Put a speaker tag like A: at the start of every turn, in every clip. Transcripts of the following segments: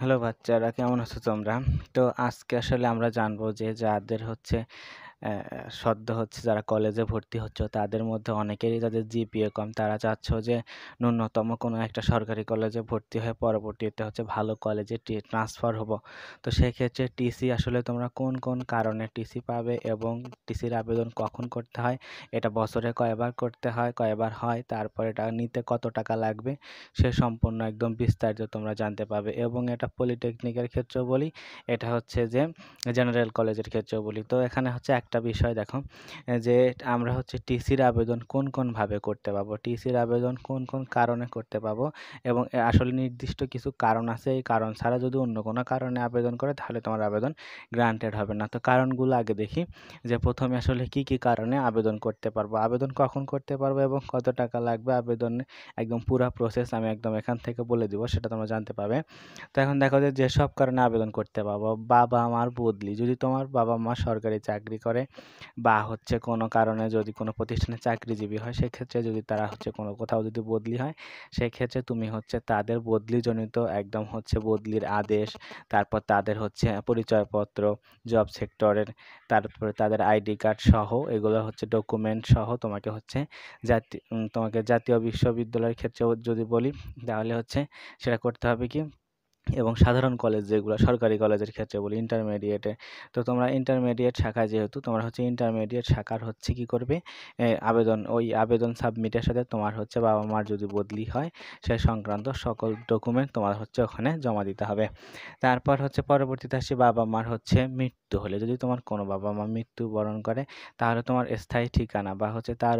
A: Hello বাচ্চারা, কেমন আছো তোমরা? তো আজকে আসলে আমরা জানবো যে যাদের হচ্ছে সদ্য হচ্ছে যারা কলেজে ভর্তি হচ্ছ তাদের মধ্যে অনেকেরই যাদের জিপিএ কম, তারা চাচ্ছ যে ন্যূনতম কোনো একটা সরকারি কলেজে ভর্তি হয়ে পরবর্তীতে হচ্ছে ভালো কলেজে ট্রান্সফার হব। তো সেক্ষেত্রে টিসি আসলে তোমরা কোন কোন কারণে টিসি পাবে এবং টিসির আবেদন কখন করতে হয়, এটা বছরে কয়বার করতে হয়, কয়বার হয়, তারপর এটা নিতে কত টাকা লাগবে, সে সম্পূর্ণ একদম বিস্তারিত তোমরা জানতে পাবে। এবং এটা পলিটেকনিকের ক্ষেত্রেও বলি, এটা হচ্ছে যে জেনারেল কলেজের ক্ষেত্রেও বলি। তো এখানে হচ্ছে একটা বিষয় দেখো, যে আমরা হচ্ছে টিসির আবেদন কোন কোনভাবে করতে পাবো, টিসির আবেদন কোন কোন কারণে করতে পাবো, এবং আসলে নির্দিষ্ট কিছু কারণ আছে, এই কারণ ছাড়া যদি অন্য কোনো কারণে আবেদন করে তাহলে তোমার আবেদন গ্রান্টেড হবে না। তো কারণগুলো আগে দেখি, যে প্রথমে আসলে কি কি কারণে আবেদন করতে পারবো, আবেদন কখন করতে পারবো এবং কত টাকা লাগবে আবেদনে, একদম পুরা প্রসেস আমি একদম এখান থেকে বলে দিব, সেটা তোমরা জানতে পাবে। তো এখন দেখো যে যেসব কারণে আবেদন করতে পারবো: বাবা মার বদলি, যদি তোমার বাবা মা সরকারি চাকরি করে বা হচ্ছে কোনো কারণে যদি কোনো প্রতিষ্ঠানে চাকরিজীবী হয়, সেক্ষেত্রে যদি তারা হচ্ছে কোনো কোথাও যদি বদলি হয়, সেক্ষেত্রে তুমি হচ্ছে তাদের বদলিজনিত একদম হচ্ছে বদলির আদেশ, তারপর তাদের হচ্ছে পরিচয়পত্র, জব সেক্টরের, তারপরে তাদের আইডি কার্ড সহ, এগুলো হচ্ছে ডকুমেন্ট সহ তোমাকে হচ্ছে তোমাকে জাতীয় বিশ্ববিদ্যালয়ের ক্ষেত্রেও যদি বলি, তাহলে হচ্ছে সেটা করতে হবে কি। এবং সাধারণ কলেজ যেগুলো সরকারি কলেজের ক্ষেত্রে বলি, ইন্টারমিডিয়েটে, তো তোমরা ইন্টারমিডিয়েট শাখায় যেহেতু তোমরা হচ্ছে ইন্টারমিডিয়েট শাখার হচ্ছে কি করবে, ওই আবেদন সাবমিটের সাথে তোমার হচ্ছে বাবা মার যদি বদলি হয় সে সংক্রান্ত সকল ডকুমেন্ট তোমার হচ্ছে ওখানে জমা দিতে হবে। তারপর হচ্ছে পরবর্তীতে আসি বাবা মার হচ্ছে মৃত্যু হলে, যদি তোমার কোনো বাবা মা মৃত্যুবরণ করে, তাহলে তোমার স্থায়ী ঠিকানা বা হচ্ছে তার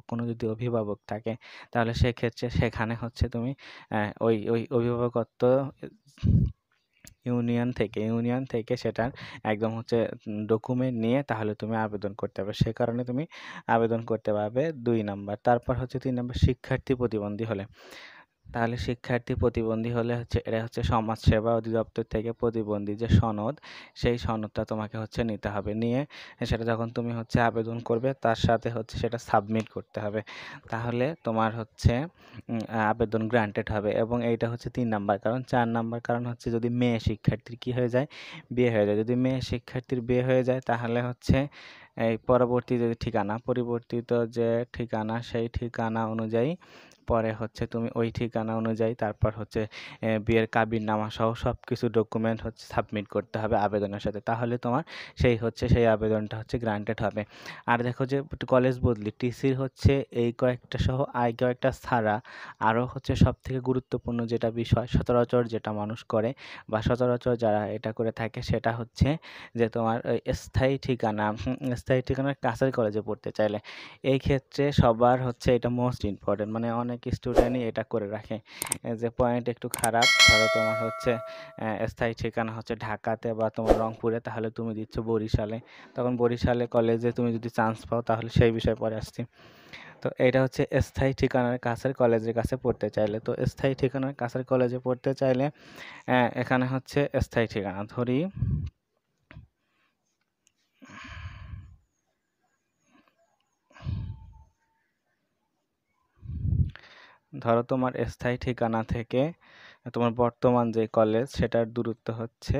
A: কোনো যদি অভিভাবক থাকে, তাহলে সেক্ষেত্রে সেখানে হচ্ছে তুমি ওই ওই অভিভাবকত্ব ইউনিয়ন থেকে সেটার একদম হচ্ছে ডকুমেন্ট নিয়ে তাহলে তুমি আবেদন করতে পারবে। সে কারণে তুমি আবেদন করতে পারবে 2 নাম্বার। তারপর হচ্ছে 3 নাম্বার, শিক্ষার্থী প্রতিবন্ধী হলে, তাহলে শিক্ষার্থী প্রতিবন্ধী হলে হচ্ছে এটা হচ্ছে সমাজ সেবা অধিদপ্তর থেকে প্রতিবন্ধী যে সনদ, সেই সনদটা তোমাকে হচ্ছে নিতে হবে, নিয়ে সেটা যখন তুমি হচ্ছে আবেদন করবে তার সাথে হচ্ছে সেটা সাবমিট করতে হবে, তাহলে তোমার হচ্ছে আবেদন গ্রান্টেড হবে। এবং এইটা হচ্ছে 3 নাম্বার কারণ। 4 নাম্বার কারণ হচ্ছে যদি মেয়ে শিক্ষার্থীর কি হয়ে যায়, বিয়ে হয়ে যায়। যদি মেয়ে শিক্ষার্থীর বিয়ে হয়ে যায় তাহলে হচ্ছে এই পরবর্তী যে ঠিকানা, পরিবর্তিত যে ঠিকানা, সেই ঠিকানা অনুযায়ী পরে হচ্ছে তুমি ওই ঠিকানা অনুযায়ী তারপর হচ্ছে বিয়ের কাবিননামা সহ সব কিছু ডকুমেন্ট হচ্ছে সাবমিট করতে হবে আবেদনের সাথে, তাহলে তোমার সেই আবেদনটা হচ্ছে গ্রান্টেড হবে। আর দেখো যে কলেজ বদলি টিসির হচ্ছে এই কয়েকটা সহ কয়েকটা ছাড়া আরও হচ্ছে সব থেকে গুরুত্বপূর্ণ যেটা বিষয়, সচরাচর যেটা মানুষ করে বা সচরাচর যারা এটা করে থাকে, সেটা হচ্ছে যে তোমার ওই স্থায়ী ঠিকানার কাছের কলেজে পড়তে চাইলে, এই ক্ষেত্রে সবার হচ্ছে এটা মোস্ট ইম্পর্টেন্ট, মানে অনেক স্টুডেন্টই এটা করে রাখে। যে পয়েন্ট একটু খারাপ, ধরো তোমার হচ্ছে স্থায়ী ঠিকানা হচ্ছে ঢাকাতে বা তোমার রংপুরে, তাহলে তুমি দিচ্ছ বরিশালে, তখন বরিশালে কলেজে তুমি যদি চান্স পাও তাহলে সেই বিষয়ে পরে আসছি। তো এটা হচ্ছে স্থায়ী ঠিকানার কাছের কলেজের কাছে পড়তে চাইলে। তো স্থায়ী ঠিকানার কাছের কলেজে পড়তে চাইলে এখানে হচ্ছে স্থায়ী ঠিকানা ধরো তোমার স্থায়ী ঠিকানা থেকে তোমার বর্তমান যে কলেজ সেটার দূরত্ব হচ্ছে,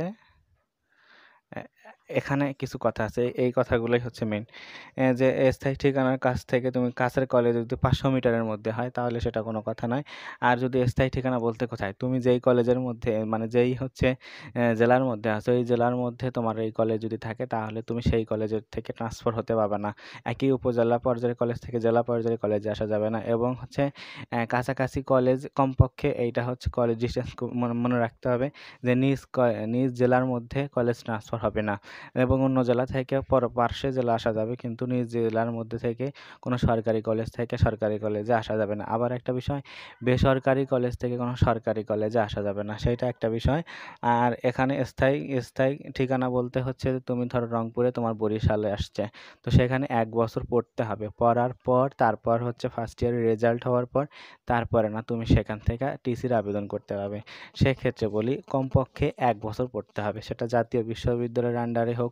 A: এ- এখানে কিছু কথা আছে, এই কথাগুলোই হচ্ছে মেন। যে স্থায়ী ঠিকানার কাছ থেকে তুমি কাছের কলেজে যদি 500 মিটারের মধ্যে হয় তাহলে সেটা কোনো কথা নয়। আর যদি স্থায়ী ঠিকানা বলতে কোথায়, তুমি যেই কলেজের মধ্যে মানে যেই হচ্ছে জেলার মধ্যে আছো, এই জেলার মধ্যে তোমার এই কলেজ যদি থাকে তাহলে তুমি সেই কলেজের থেকে ট্রান্সফার হতে পারবে না। একই উপজেলা পর্যায়ের কলেজ থেকে জেলা পর্যায়ের কলেজে আসা যাবে না। এবং হচ্ছে কাছাকাছি কলেজ কমপক্ষে, এইটা হচ্ছে কলেজ ডিস্টেন্স মনে রাখতে হবে, যে নিজ জেলার মধ্যে কলেজ ট্রান্সফার হবে না। এবং অন্য জেলা থেকে পার্শ্বে জেলা আসা যাবে, কিন্তু নিজ জেলার মধ্যে থেকে কোনো সরকারি কলেজ থেকে সরকারি কলেজে আসা যাবে না। আবার একটা বিষয়, বেসরকারি কলেজ থেকে কোনো সরকারি কলেজে আসা যাবে না, সেইটা একটা বিষয়। আর এখানে স্থায়ী স্থায়ী ঠিকানা বলতে হচ্ছে যে তুমি ধরো রংপুরে তোমার বরিশালে আসছে, তো সেখানে 1 বছর পড়তে হবে, পড়ার পর তারপর হচ্ছে ফার্স্ট ইয়ারের রেজাল্ট হওয়ার পর তারপরে না তুমি সেখান থেকে টিসির আবেদন করতে পারবে। সেক্ষেত্রে বলি কমপক্ষে 1 বছর পড়তে হবে, সেটা জাতীয় বিশ্ববিদ্যালয়ের আন্ডারে সেক্টরে হোক,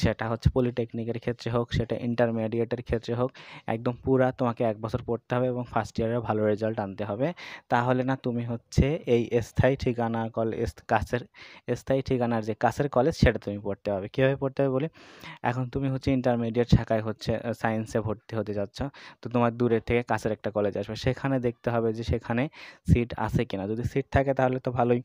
A: সেটা হচ্ছে পলিটেকনিকের ক্ষেত্রে হোক, সেটা ইন্টারমিডিয়েটের ক্ষেত্রে হোক, একদম পুরা তোমাকে 1 বছর পড়তে হবে এবং ফার্স্ট ইয়ারে ভালো রেজাল্ট আনতে হবে। তাহলে না তুমি হচ্ছে এই স্থায়ী ঠিকানা স্থায়ী ঠিকানার যে কাছের কলেজ সেটা তুমি পড়তে হবে। কীভাবে পড়তে হবে বলি, এখন তুমি হচ্ছে ইন্টারমিডিয়েট শাখায় হচ্ছে সায়েন্সে ভর্তি হতে যাচ্ছ, তো তোমার দূরের থেকে কাছের একটা কলেজ আসবে, সেখানে দেখতে হবে যে সেখানে সিট আছে কিনা। যদি সিট থাকে তাহলে তো ভালোই,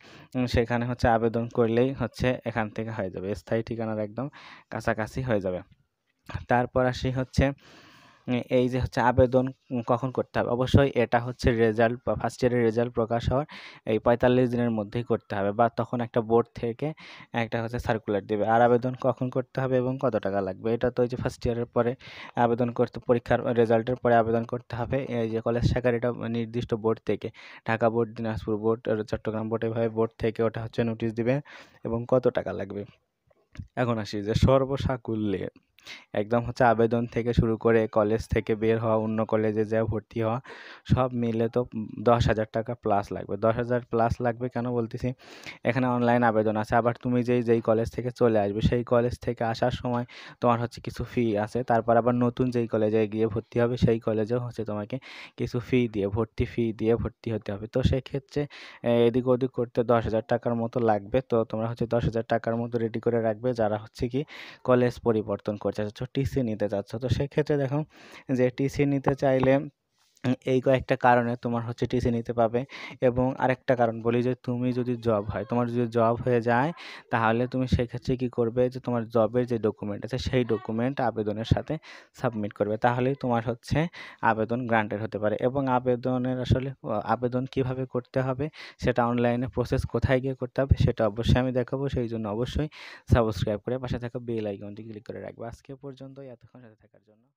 A: সেখানে হচ্ছে আবেদন করলেই হচ্ছে এখান থেকে হয়ে যাবে, স্থায়ী ঠিকানার একদম কাছাকাছি হয়ে যাবে। তারপর আসি হচ্ছে এই যে হচ্ছে আবেদন কখন করতে হবে, অবশ্যই এটা হচ্ছে রেজাল্ট বা ফার্স্ট ইয়ারের রেজাল্ট প্রকাশ হওয়ার এই 45 দিনের মধ্যেই করতে হবে, বা তখন একটা বোর্ড থেকে একটা হচ্ছে সার্কুলার দেবে। আর আবেদন কখন করতে হবে এবং কত টাকা লাগবে, এটা তো ওই যে ফার্স্ট ইয়ারের পরে আবেদন করতে, পরীক্ষার রেজাল্টের পরে আবেদন করতে হবে। এই যে কলেজ শাখার এটা নির্দিষ্ট বোর্ড থেকে, Dhaka board, Dinajpur board, Chittagong board, এভাবে বোর্ড থেকে ওটা হচ্ছে নোটিশ দিবে এবং কত টাকা লাগবে। এখন আসি যে সর্বসাকুল্যে একদম হচ্ছে আবেদন থেকে শুরু করে কলেজ থেকে বের হওয়া, অন্য কলেজে যাওয়া, ভর্তি হওয়া, সব মিলে তো 10,000 টাকা প্লাস লাগবে। 10,000 প্লাস লাগবে কেন বলতেছি, এখানে অনলাইন আবেদন আছে, আবার তুমি যেই কলেজ থেকে চলে আসবে সেই কলেজ থেকে আসার সময় তোমার হচ্ছে কিছু ফি আছে, তারপর আবার নতুন যেই কলেজে গিয়ে ভর্তি হবে সেই কলেজেও হচ্ছে তোমাকে কিছু ফি দিয়ে, ভর্তি ফি দিয়ে ভর্তি হতে হবে। তো সেক্ষেত্রে এদিক ওদিক করতে 10,000 টাকার মতো লাগবে। তো তোমরা হচ্ছে 10,000 টাকার মতো রেডি করে রাখবে, যারা হচ্ছে কি কলেজ পরিবর্তন করতে চাচ্ছ, টিসি নিতে চাচ্ছ। তো সেক্ষেত্রে দেখো যে টিসি নিতে চাইলে এই কয়েকটা কারণে তোমার হচ্ছে টিসি নিতে পাবে। এবং আরেকটা কারণ বলি, যে তুমি যদি জব হয়, তোমার যদি জব হয়ে যায়, তাহলে তুমি সেক্ষেত্রে কী করবে, যে তোমার জবের যে ডকুমেন্ট আছে সেই ডকুমেন্ট আবেদনের সাথে সাবমিট করবে, তাহলেই তোমার হচ্ছে আবেদন গ্রান্টেড হতে পারে। এবং আবেদনের আসলে আবেদন কিভাবে করতে হবে, সেটা অনলাইনে প্রসেস কোথায় গিয়ে করতে হবে সেটা অবশ্যই আমি দেখাবো, সেই জন্য অবশ্যই সাবস্ক্রাইব করে পাশে থাকা বেল আইকনটি ক্লিক করে রাখবে। আজকে পর্যন্ত, এতক্ষণ সাথে থাকার জন্য।